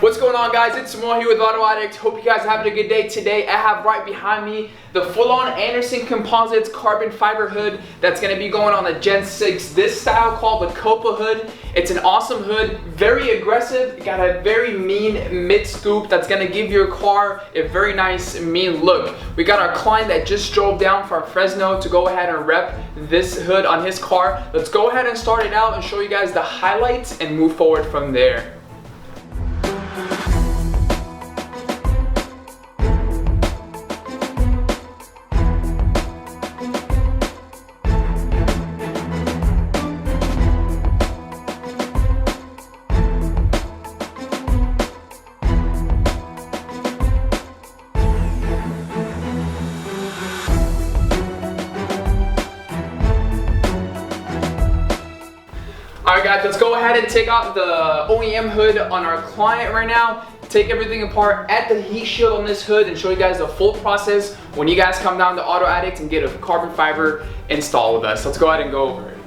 What's going on, guys? It's Mo here with Addict. Hope you guys are having a good day. Today I have right behind me the full-on Anderson Composites carbon fiber hood that's going to be going on the Gen 6. This style called the Copo Hood. It's an awesome hood, very aggressive. It got a very mean mid-scoop that's going to give your car a very nice mean look. We got our client that just drove down from Fresno to go ahead and rep this hood on his car. Let's go ahead and start it out and show you guys the highlights and move forward from there. Alright guys, let's go ahead and take out the OEM hood on our client right now. Take everything apart, add the heat shield on this hood and show you guys the full process when you guys come down to Auto Addict and get a carbon fiber install with us. Let's go ahead and go over it.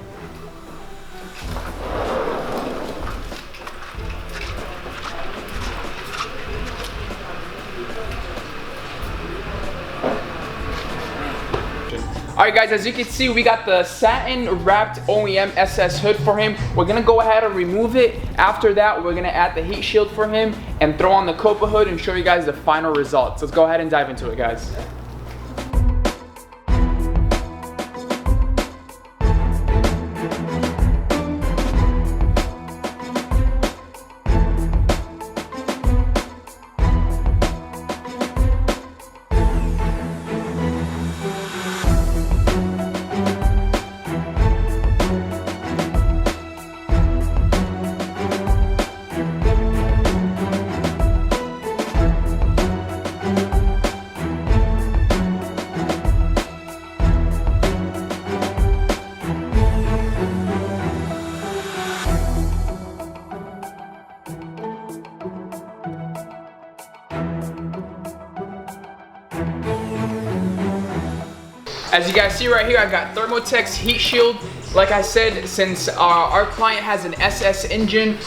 Alright guys, as you can see, we got the satin wrapped OEM SS hood for him. We're gonna go ahead and remove it. After that, we're gonna add the heat shield for him and throw on the Copo hood and show you guys the final results. Let's go ahead and dive into it, guys. As you guys see right here, I got Thermotex heat shield. Like I said, since our client has an SS engine,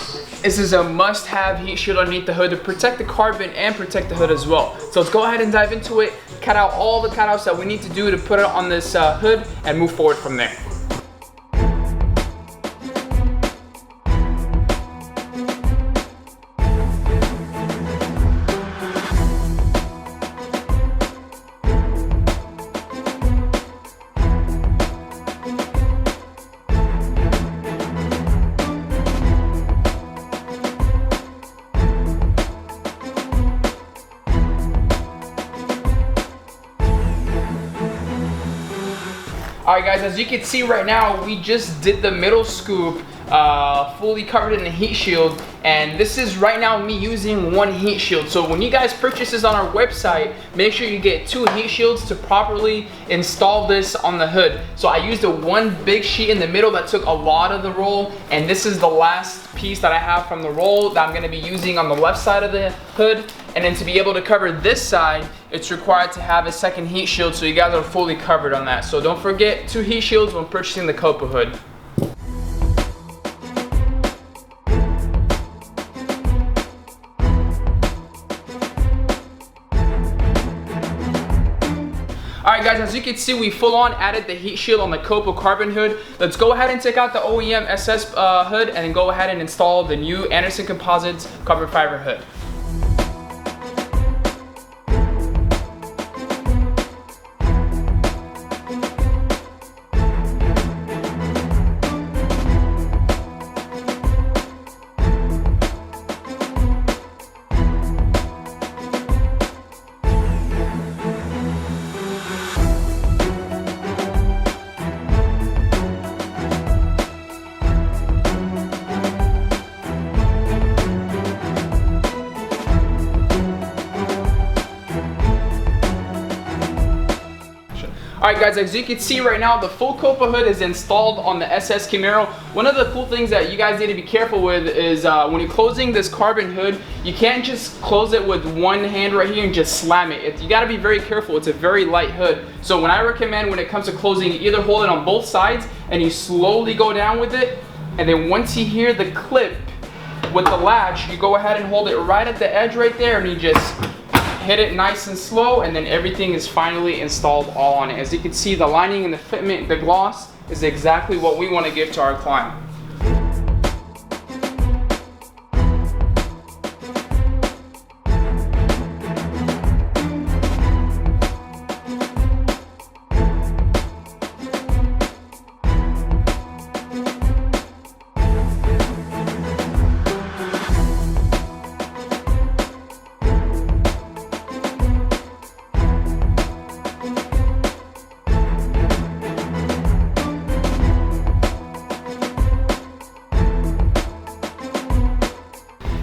this is a must-have heat shield underneath the hood to protect the carbon and protect the hood as well. So let's go ahead and dive into it, cut out all the cutouts that we need to do to put it on this hood and move forward from there. Alright guys, as you can see right now, we just did the middle scoop, fully covered in the heat shield, and this is right now me using one heat shield. So when you guys purchase this on our website, make sure you get 2 heat shields to properly install this on the hood. So I used a one big sheet in the middle that took a lot of the roll, and this is the last piece that I have from the roll that I'm going to be using on the left side of the hood. And then to be able to cover this side, it's required to have a second heat shield, so you guys are fully covered on that. So don't forget 2 heat shields when purchasing the Copo hood. Alright guys, as you can see, we full on added the heat shield on the Copo carbon hood. Let's go ahead and take out the OEM SS hood and then go ahead and install the new Anderson Composites carbon fiber hood. Alright guys, as you can see right now, the full Copo Hood is installed on the SS Camaro. One of the cool things that you guys need to be careful with is when you're closing this carbon hood, you can't just close it with one hand right here and just slam it. You got to be very careful. It's a very light hood. So when I recommend when it comes to closing, you either hold it on both sides and you slowly go down with it, and then once you hear the clip with the latch, you go ahead and hold it right at the edge right there, and you just hit it nice and slow, and then everything is finally installed all on it. As you can see, the lining and the fitment, the gloss is exactly what we want to give to our client.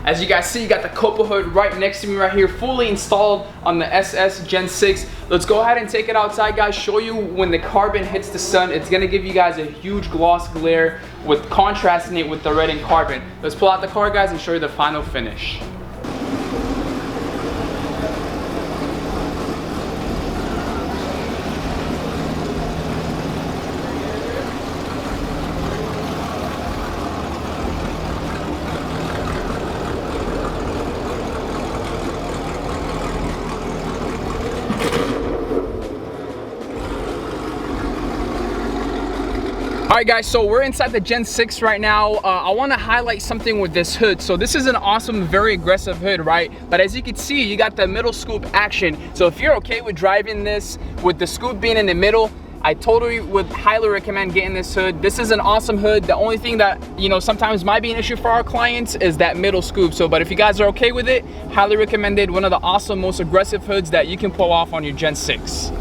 As you guys see, you got the Copo Hood right next to me right here, fully installed on the SS Gen 6. Let's go ahead and take it outside, guys, show you when the carbon hits the sun. It's gonna give you guys a huge gloss glare with contrasting it with the red and carbon. Let's pull out the car, guys, and show you the final finish. Alright guys, so we're inside the Gen 6 right now. I want to highlight something with this hood. So this is an awesome, very aggressive hood, right? But as you can see, you got the middle scoop action. So if you're okay with driving this with the scoop being in the middle, I totally would highly recommend getting this hood. This is an awesome hood. The only thing that, you know, sometimes might be an issue for our clients is that middle scoop. So, but if you guys are okay with it, highly recommended. One of the awesome, most aggressive hoods that you can pull off on your Gen 6.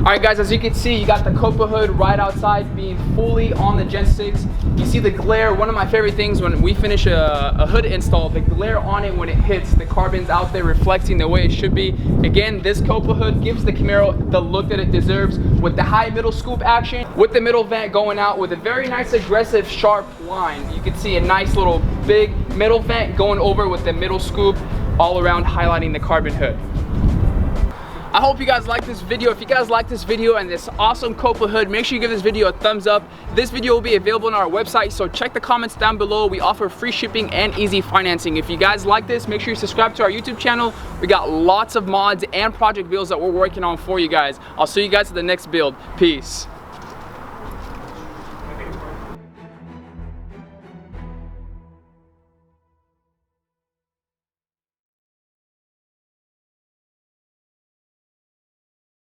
Alright guys, as you can see, you got the Copo Hood right outside being fully on the Gen 6. You see the glare. One of my favorite things when we finish a hood install, the glare on it when it hits, the carbon's out there reflecting the way it should be. Again, this Copo Hood gives the Camaro the look that it deserves with the high middle scoop action, with the middle vent going out with a very nice aggressive sharp line. You can see a nice little big middle vent going over with the middle scoop all around highlighting the carbon hood. I hope you guys like this video. If you guys like this video and this awesome Copo Hood, make sure you give this video a thumbs up. This video will be available on our website, so check the comments down below. We offer free shipping and easy financing. If you guys like this, make sure you subscribe to our YouTube channel. We got lots of mods and project builds that we're working on for you guys. I'll see you guys at the next build. Peace.